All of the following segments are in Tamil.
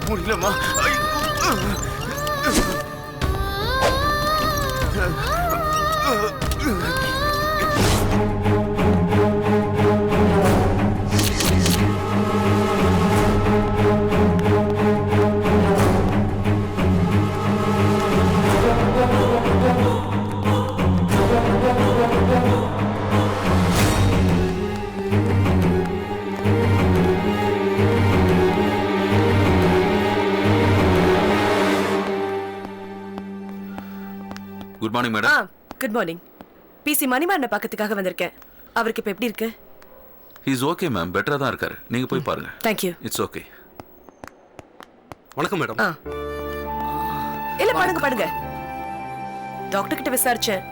முடியலம்மா. Good morning madam. Good morning. PC மணிமாறனை பார்க்கறதுக்காக வந்திருக்கேன். அவருக்கு இப்ப எப்படி இருக்கு? ஹி இஸ் ஓகே மேம், பெட்டரா தான் இருக்காரு. நீங்க போய் பாருங்க. Thank you. It's okay. வணக்கம் மேடம். இல்ல பாருங்க. டாக்டர் கிட்ட விசாரிச்சேன்.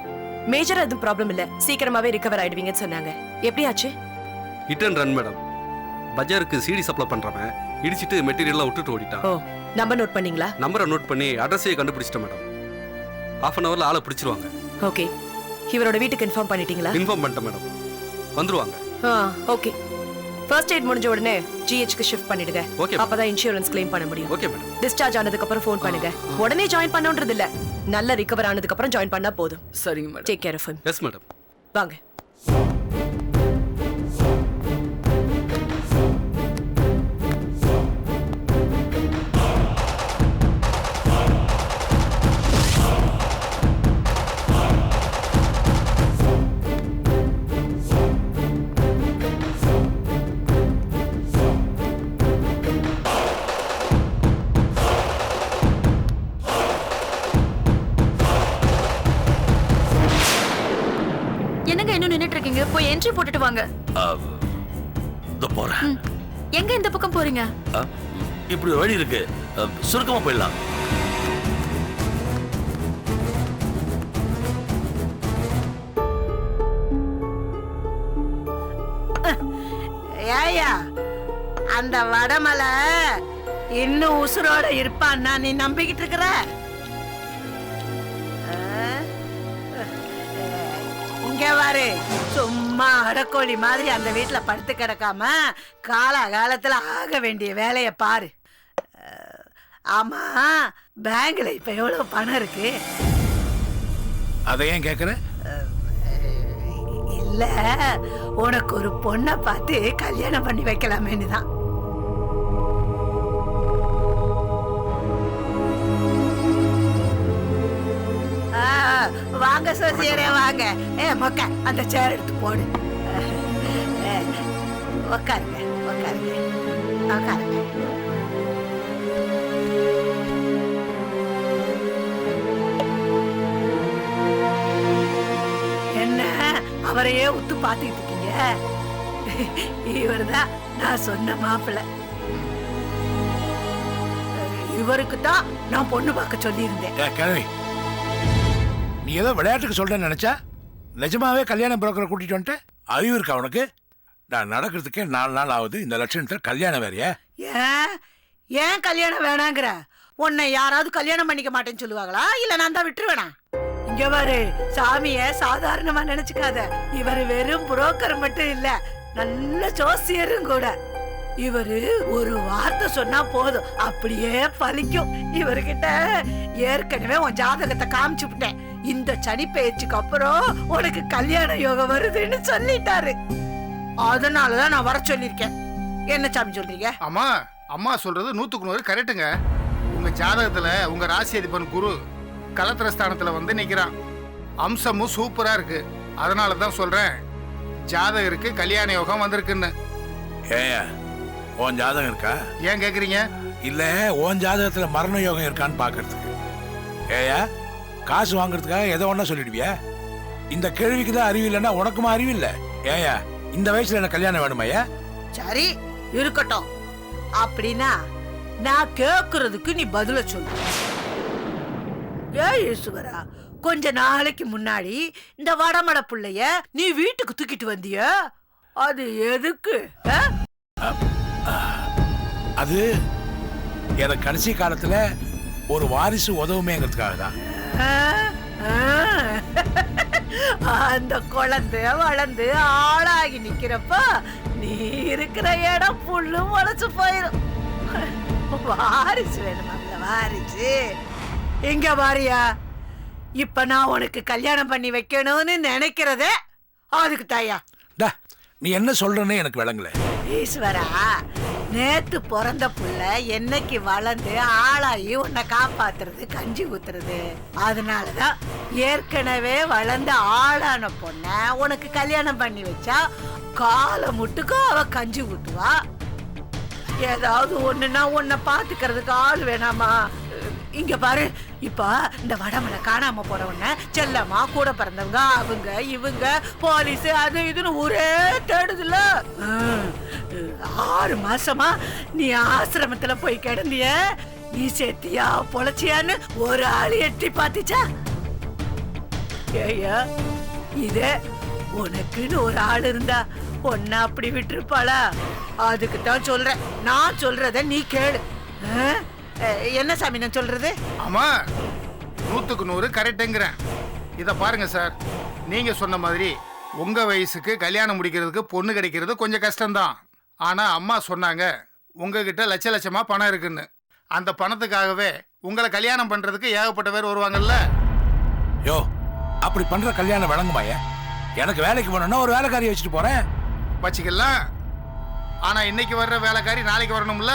மேஜரா எதுவும் ப்ராப்ளம் இல்ல. சீக்கிரமாவே ரிகவர் ஆயிடுவீங்கன்னு சொன்னாங்க. எப்படி ஆச்சு? Hit and run madam. பஜாருக்கு சிடி சப்ளை பண்றவன் இடிச்சிட்டு மெட்டீரியல்லாம் விட்டுட்டு ஓடிட்டான். ஓ, நம்பர் நோட் பண்ணீங்களா? நம்பரை நோட் பண்ணி அட்ரஸையே கண்டுபிடிச்சிட்டேன் மேடம். ஹாஃப் அன் ஹவர்ல ஆளை பிடிச்சிருவாங்க. ஓகே. இவரோட வீட்டுக்கு இன்ஃபார்ம் பண்ணிட்டீங்களா? இன்ஃபார்ம் பண்ணிட்டேன் மேடம். வந்துருவாங்க. ஓகே. ஃபர்ஸ்ட் எய்ட் முடிஞ்ச உடனே ஜிஹெச்க்கு ஷிஃப்ட் பண்ணிடுங்க. அப்பதான் இன்சூரன்ஸ் கிளைம் பண்ண முடியும். Okay madam. டிஸ்சார்ஜ் ஆனதுக்கு அப்புறம் ஃபோன் பண்ணுங்க. உடனே ஜாயின் பண்ணணும்ன்றது இல்ல. நல்ல ரிகவர் ஆனதுக்கு அப்புறம் ஜாயின் பண்ணா போதும். சரிங்க madam. Take care of him. Yes madam. வாங்க. என்னங்க இன்னும் நின்னுட்டு இருக்கீங்க? போய் என்ட்ரி போட்டுட்டு வாங்க. போறேன். எங்க இந்த பக்கம் போறீங்க? இப்படி வழி இருக்கு, சுருக்கமா போயிடலாம். ஏயா, அந்த வடமலை இன்னும் உசுரோட இருப்பான்னா நீ நம்பிக்கிட்டு இருக்கிற? இங்க பாரு, சும்மா அடக்கோழி மாதிரி அந்த வீட்டுல படுத்து கிடக்காம காலகாலத்துல ஆக வேண்டிய வேலைய பாரு. ஆமா, பேங்க்ல இப்ப எவ்வளவு பணம் இருக்கு? அதை ஏன் கேக்குற? இல்ல, உனக்கு ஒரு பொண்ணை பார்த்து கல்யாணம் பண்ணி வைக்கலாமேன்னு தான். வாங்க சோசியரே, வாங்க. மொக்க அந்த சேர் எடுத்து போடு. உக்காருங்க. என்ன அவரையே உத்து பாத்துக்கிட்டு இருக்கீங்க? இவர்தான் நான் சொன்ன மாப்பிள்ளை. இவருக்கு தான் நான் பொண்ணு பார்க்க சொல்லி இருந்தேன். நீ ஏதோ விளையாட்டுக்கு சொல்றேன்னு நினைச்சா நிஜமாவே கல்யாண புரோக்கரை கூட்டிட்டு வந்துட்டு அறிவு இருக்கா உனக்கு? நான் நடக்கிறதுக்கே 4 நாள் ஆகுது. இந்த லட்சணத்துல கல்யாணம் வேறையா? ஏன் கல்யாணம் வேணாங்கிற? உன்னை யாராவது கல்யாணம் பண்ணிக்க மாட்டேன்னு சொல்லுவாங்களா? இல்ல நான் தான் விட்டுருவேனா? இங்க பாரு, சாமிய சாதாரணமா நினைச்சுக்காத. இவரு வெறும் புரோக்கர் மட்டும் இல்ல, நல்ல ஜோசியரும் கூட. இவரு ஒரு வார்த்தை சொன்னா போதும், அப்படியே பலிக்கும். இவர்கிட்ட ஏற்கனவே உன் ஜாதகத்தை காமிச்சு விட்டேன். இந்த சனி பெயர்ச்சிக்கு அப்புறம் உனக்கு கல்யாண யோகம் வருதுன்னு சொல்லிட்டாரு. அதனாலதான் நான் வர சொல்லிருக்கேன். என்ன சாமி சொல்றீங்க? அம்மா சொல்றது 100க்கு 100 கரெக்டுங்க. உங்க ஜாதகத்துல உங்க ராசி அதிபன் குரு கலத்திரஸ்தானத்துல வந்து நிக்கிறான். அம்சமும் சூப்பரா இருக்கு. அதனாலதான் சொல்றேன், ஜாதகருக்கு கல்யாண யோகம் வந்திருக்குன்னு. ஏயா, உன் ஜாதகம் இருக்கா? ஏன் கேக்குறீங்க? இல்ல, உன் ஜாதகத்துல மரண யோகம் இருக்கான்னு பாக்குறதுக்கு. ஏயா, காசு வாங்குறதுக்காக எதை ஒண்ணா சொல்லிடுவியா? இந்த கேள்விக்கு தான் அறிவு இல்லைன்னா உனக்குமா அறிவு இல்ல? ஏயா, இந்த வயசுல என்ன கல்யாணம் வேணுமாயா? சரி, இருக்கட்டும். அப்படின்னா நான் கேக்குறதுக்கு நீ பதில சொல்லு. ஏய் ஈஸ்வரா, கொஞ்ச நாளைக்கு முன்னாடி இந்த வடமட புள்ளைய நீ வீட்டுக்கு தூக்கிட்டு வந்திய, அது எதுக்கு? அது எனக்கு கடைசி காலத்துல ஒரு வாரிசு உதவுமேங்கிறதுக்காக தான். அந்த குழந்தை வளர்ந்து ஆளாகி நிக்கிறப்ப நீ இருக்கிற இடம் புல்லும் முளைச்சு போயிடும். வாரிசு வேணுமாம்ல, வாரிசு. இங்க பாரியா, இப்ப நான் உனக்கு கல்யாணம் பண்ணி வைக்கணும்னு நினைக்கிறதே அதுக்கு தாயா. டா, நீ என்ன சொல்றன்னு எனக்கு விளங்கல. ஈஸ்வரா, நேத்து பிறந்த புள்ள என்னைக்கு வளர்ந்து ஆளாகி உன்னை காப்பாத்துறது, கஞ்சி ஊத்துறது. அதனாலதான் ஏற்கனவே வளர்ந்த ஆளான பொண்ண உனக்கு கல்யாணம் பண்ணி வச்சா காலை முட்டுக்கும் அவ கஞ்சி ஊத்துவா. ஏதாவது ஒண்ணுன்னா உன்னை பாத்துக்கிறதுக்கு ஆள் வேணாமா? இங்க பாரு, இப்ப இந்த வடமலை காணாம போறவன செல்லம்மா, கூட பிறந்தவங்க, அவங்க இவங்க, போலீஸ், அது இதுன்னு ஒரே தேடுதுல. 6 மாசமா நீ ஆசிரமத்துல போய் கிடந்திய, நீ செத்தியா பொழைச்சியான்னு ஒரு ஆள் எட்டி பாத்துச்சா? ஏய்யா, இதே உனக்குன்னு ஒரு ஆள் இருந்தா ஒன்ன அப்படி விட்டுருப்பாளா? அதுக்கு தான் சொல்றேன், நான் சொல்றத நீ கேளு. என்ன சாமி நான் சொல்றது? ஆமா, 100க்கு 100 கரெக்டுங்கிறேன். இதை பாருங்க சார், நீங்க சொன்ன மாதிரி உங்க வயசுக்கு கல்யாணம் முடிக்கிறதுக்கு பொண்ணு கிடைக்கிறது கொஞ்சம் கஷ்டம்தான். ஆனா அம்மா சொன்னாங்க உங்ககிட்ட லட்ச லட்சமா பணம் இருக்குன்னு. அந்த பணத்துக்காகவே உங்களை கல்யாணம் பண்றதுக்கு ஏகப்பட்ட பேர் வருவாங்கல்ல. யோ, அப்படி பண்ற கல்யாணம் விளங்குமாய? எனக்கு வேலைக்கு போனோம்னா ஒரு வேலைக்காரி வச்சுட்டு போறேன். வச்சுக்கலாம். ஆனா இன்னைக்கு வர்ற வேலைக்காரி நாளைக்கு வரணும்ல.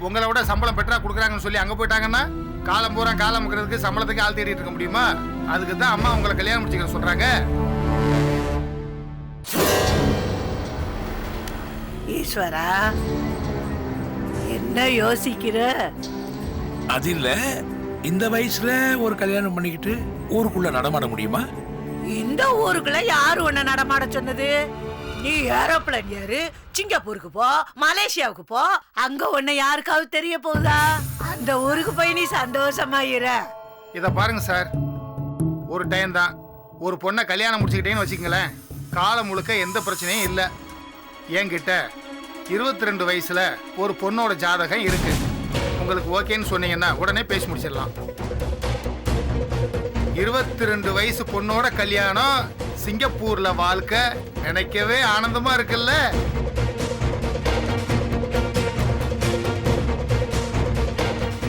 உங்களை விட சம்பளம் பெற்றா கொடுக்குறாங்கன்னு சொல்லி அங்க போயிட்டாங்கன்னா காலம் பூரா காலம் முக்கிறதுக்கு சம்பளத்துக்கு ஆள் தேடிட்டு இருக்க முடியுமா? அதுக்கு தான் அம்மா உங்களை கல்யாணம் முடிச்சுக்க சொல்றாங்க. ஈஸ்வரா, என்ன யோசிக்கிற? அது இல்ல, இந்த வயசுல ஒரு கல்யாணம் பண்ணிக்கிட்டு ஊருக்குள்ள நடமாட முடியுமா? இந்த ஊருக்குள்ள யாரு உன்னை நடமாட சொன்னது? நீ ஏரோப்ளேன் ஏறு, சிங்கப்பூருக்கு போ, மலேசியாவுக்கு போ, அங்க உன்னை யாருக்காவது தெரிய போகுதா? அந்த ஊருக்கு போய் நீ சந்தோஷமா இரு. இதை பாருங்க சார், ஒரு டைம் தான். ஒரு பொண்ணை கல்யாணம் முடிச்சுக்கிட்டேன்னு வச்சுக்கங்களேன், காலம் முழுக்க எந்த பிரச்சனையும் இல்லை. என்கிட்ட 22 வயசுல ஒரு பொண்ணோட ஜாதகம் இருக்கு. உங்களுக்கு ஓகேன்னு சொன்னீங்கன்னா உடனே பேசி முடிச்சிடலாம். 22 வயசு பொண்ணோட கல்யாணம், சிங்கப்பூர்ல வாழ்க்கை, நினைக்கவே ஆனந்தமா இருக்குல்ல.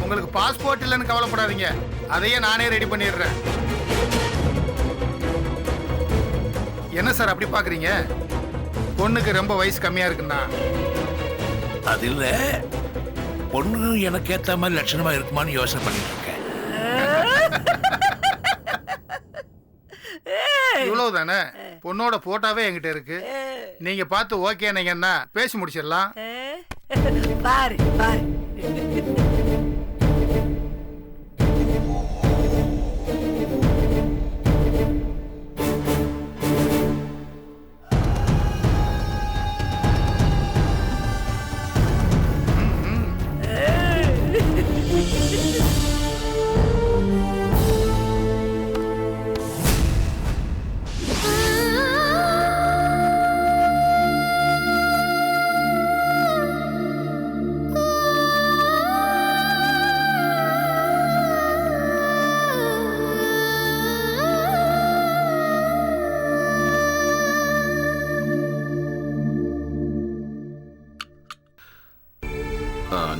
உங்களுக்கு பாஸ்போர்ட் இல்லைன்னு கவலைப்படாதீங்க, அதையே நானே ரெடி பண்ணிடுறேன். என்ன சார் அப்படி பாக்குறீங்க? பொண்ணுக்கு ரொம்ப வயசு கம்மியா இருக்குன்னா? அது இல்ல, பொண்ணு எனக்கு ஏத்த மாதிரி லட்சணமா இருக்குமான்னு யோசனை பண்ணிட்டு இருக்கேன். இவ்வளவு தானே? பொண்ணோட போட்டோவே என்கிட்ட இருக்கு. நீங்க பார்த்து ஓகே நீங்கன்னா பேசி முடிச்சிடலாம். பாரு பாரு,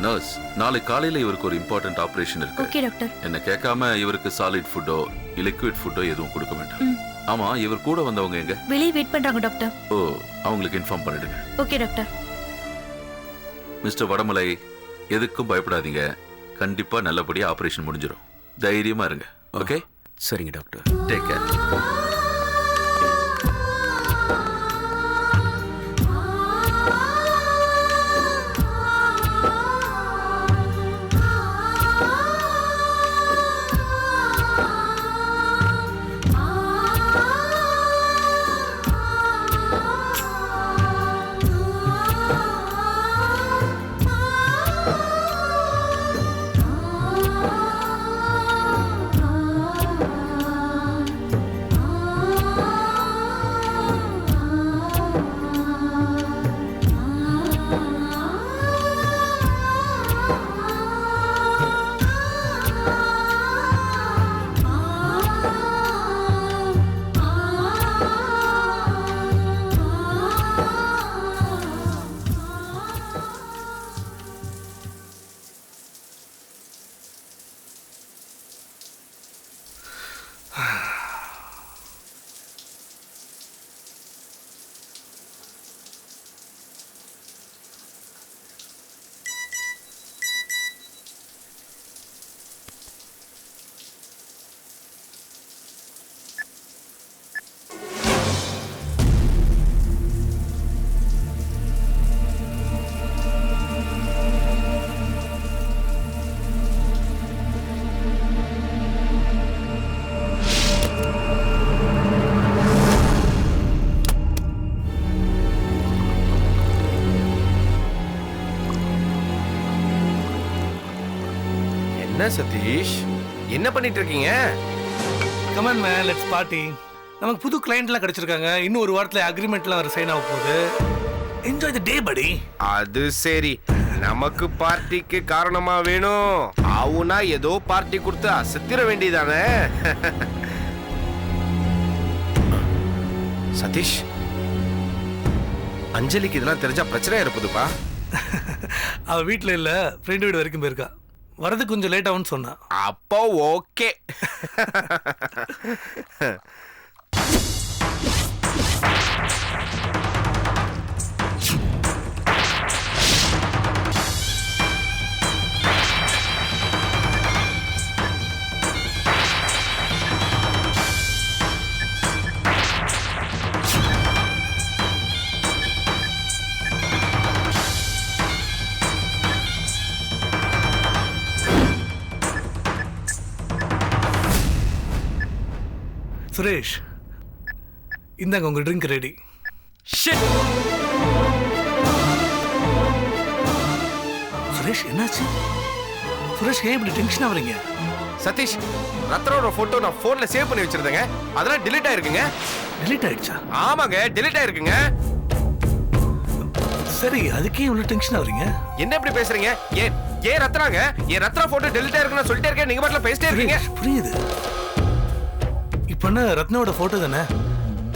நர்ஸ், நாளை காலையில இவருக்கு ஒரு இம்பார்ட்டன்ட் ஆபரேஷன் இருக்கு. Okay doctor. என்ன கேட்காம இவருக்கு சாலிட் ஃபுட்டோ லிக்விட் ஃபுட்டோ எதுவும் கொடுக்க வேண்டாம். ஆமா, இவர் கூட வந்தவங்க எங்க? வெளியே வெயிட் பண்றாங்க டாக்டர். ஓ, அவங்களுக்கு இன்ஃபார்ம் பண்ணிடுங்க. Okay doctor. மிஸ்டர் வடமலை, எதுக்கும் பயப்படாதீங்க. கண்டிப்பா நல்லபடியா ஆபரேஷன் முடிஞ்சிடும். தைரியமா இருங்க. ஓகே? சரிங்க டாக்டர். Take care. சதீஷ் என்ன பண்ணிட்டு இருக்கீங்க? Come on man, let's party. நமக்கு புது கிளையண்ட்லாம் கிடைச்சிருக்காங்க. இன்னும் ஒரு வாரத்துல அக்ரிமெண்ட்லாம் வர சைன் ஆக போகுது. என்ஜாய் தி டே படி. அது சரி, நமக்கு பார்ட்டிக்கு காரணமா வேணும். ஆவுனா ஏதோ பார்ட்டி கொடுத்து அசத்திர வேண்டியதானே. சதீஷ், அஞ்சலிக்கு இதெல்லாம் தெரிஞ்சா பிரச்சனை இருப்பதுப்பா. அவ வீட்ல இல்ல, ஃப்ரெண்ட் வீடு வரைக்கும் போயிருக்கா. வரது கொஞ்சம் லேட் ஆகும்னு சொன்னா. அப்போ ஓகே. சுரேஷ், இந்தாங்க உங்க ட்ரிங்க் ரெடி. சுரேஷ் என்னாச்சு? சுரேஷ் ஏன் இப்படி டென்ஷன் ஆவறீங்க? சதீஷ், ரத்னோட போட்டோ நான் போன்ல சேவ் பண்ணி வச்சிருந்தேங்க. அதெல்லாம் delete ஆயிருக்குங்க. delete ஆயிடுச்சா? ஆமாங்க, delete ஆயிருக்குங்க. சரி, அதுக்கே இவ்வளவு டென்ஷன் ஆவறீங்க? என்ன இப்படி பேசுறீங்க? ஏன் ரத்னாங்க? ஏன் ரத்னா போட்டோ delete ஆயிருக்குன்னு சொல்லிட்டே இருக்கேன், நீங்க பாட்டுல பேசிட்டே இருக்கீங்க. புரியுது. இப்போ என்ன ரத்னாவோட போட்டோ தானே,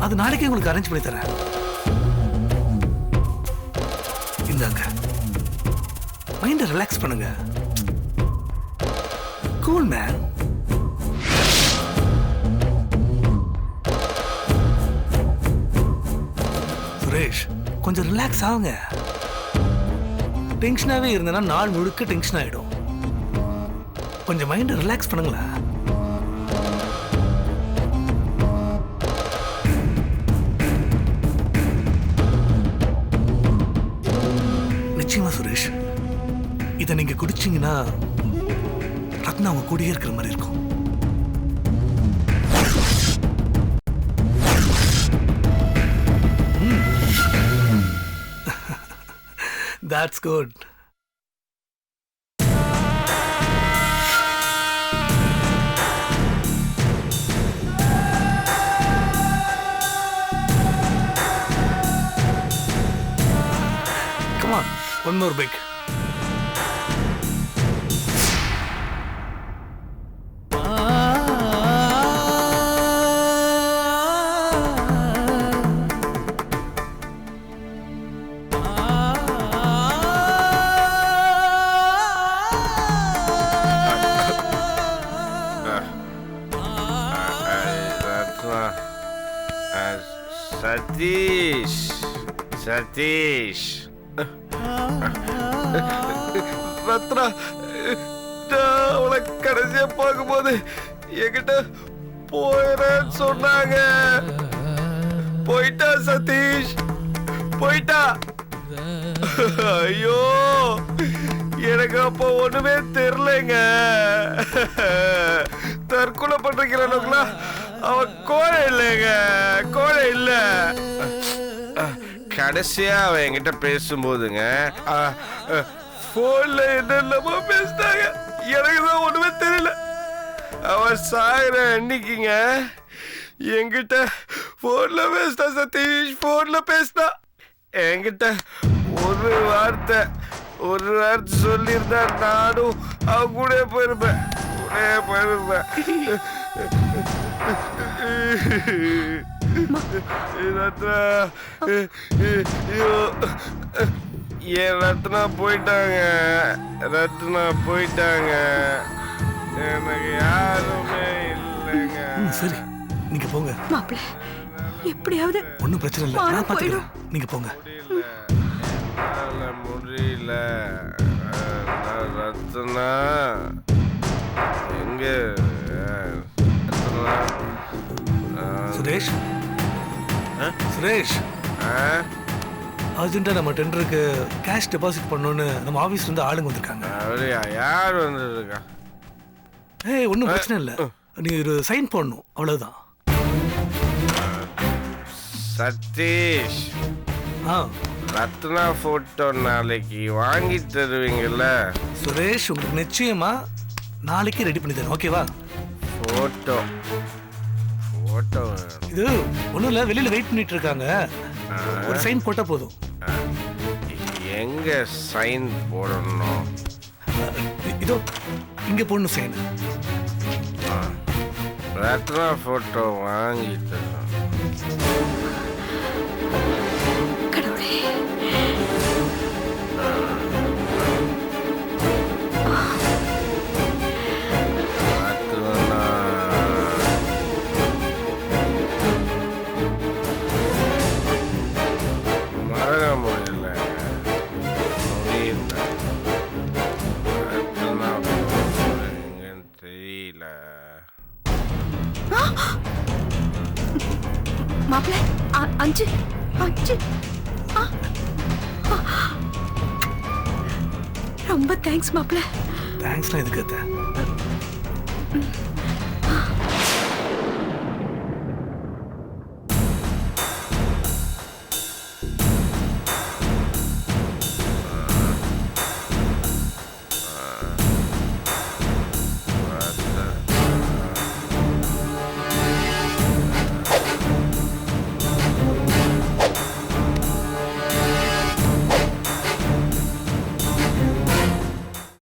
அது நாளைக்கே உங்களுக்கு அரேஞ்ச் பண்ணி தரேன். இந்தாங்க, மைண்டை ரிலாக்ஸ் பண்ணுங்க. Cool man. சுரேஷ், கொஞ்சம் ரிலாக்ஸ் ஆகுங்க. டென்ஷனாவே இருந்தேன்னா நாள் முழுக்க டென்ஷன் ஆயிடும். கொஞ்சம் மைண்டை ரிலாக்ஸ் பண்ணுங்களேன். நிச்சயமா சுரேஷ், இதை நீங்க குடிச்சீங்கன்னா ரத்னா அவங்க கூடயே இருக்கிற மாதிரி இருக்கும். That's good. Come on, one more big. Satish, Ratna, நான் அவளை கடைசியா பார்க்கும்போது என்கிட்ட போயிடன்னு சொன்னாங்க. போயிட்டா சதீஷ், போயிட்டா. ஐயோ, எனக்கு அப்போ ஒண்ணுமே தெரியலங்க. தற்கொலை பண்றீங்களா? அவன் கோழை இல்லைங்க, கோழை இல்ல. கடைசியா அவன் என்கிட்ட பேசும்போதுங்க, போன்ல என்னென்னமோ பேசினாங்க. எனக்கு தான் ஒண்ணுமே தெரியல. அவன் சாகுற அன்னைக்குங்க என்கிட்ட போன்ல பேசினா சதீஷ், போன்ல பேசினா. என்கிட்ட ஒரு வார்த்தை சொல்லியிருந்தா நானும் அவன் கூட போயிருப்பேன். ரத்னா, என் ரத்னா போயிட்டாங்க. ரத்னா போயிட்டாங்க. எனக்கு யாருமே இல்லைங்க. சரி, நீங்க போங்க. மாப்பிள்ள, எப்படியாவது ஒன்னும் பிரச்சனை இல்லை, நான் பார்த்துக்கிறேன். நீங்க போங்க. முடியல. ரத்னா எங்க? சுரேஷ், சுரேஷ், அர்ஜென்ட்டா நம்ம டெண்டருக்கு கேஷ் டெபாசிட் பண்ணணும்னு நம்ம ஆபீஸ்ல இருந்து ஆளுங்க வந்திருக்காங்க. யார் வந்துருக்கா? ஏய், ஒன்றும் பிரச்சனை இல்லை, நீ ஒரு சைன் போடணும், அவ்வளவுதான். சதீஷ், ரத்னா போட்டோ நாளைக்கு வாங்கி தருவீங்கல்ல? சுரேஷ், உங்களுக்கு நிச்சயமா நாளைக்கு ரெடி பண்ணி தரேன் ஓகேவா? போட்டோ போட்டோ இது ஒன்றும் இல்லை, வெளியில் வெயிட் பண்ணிட்டு இருக்காங்க. ஒரு சைன் போட்டால் போதும். எங்க சைன் போடணும்? இதோ இங்கே போடணும் சைன். ரத்னா போட்டோ வாங்கிட்டு கடவுளே, ரத்னா மறக்க முடியல முடியல. ரத்னா photo எங்கன்னு தெரியல. மாப்பிள்ள 5 5. ரொம்ப தேங்க்ஸ் மாப்பிள்ள. தேங்க்ஸ்லாம் எதுக்கு அத்தை?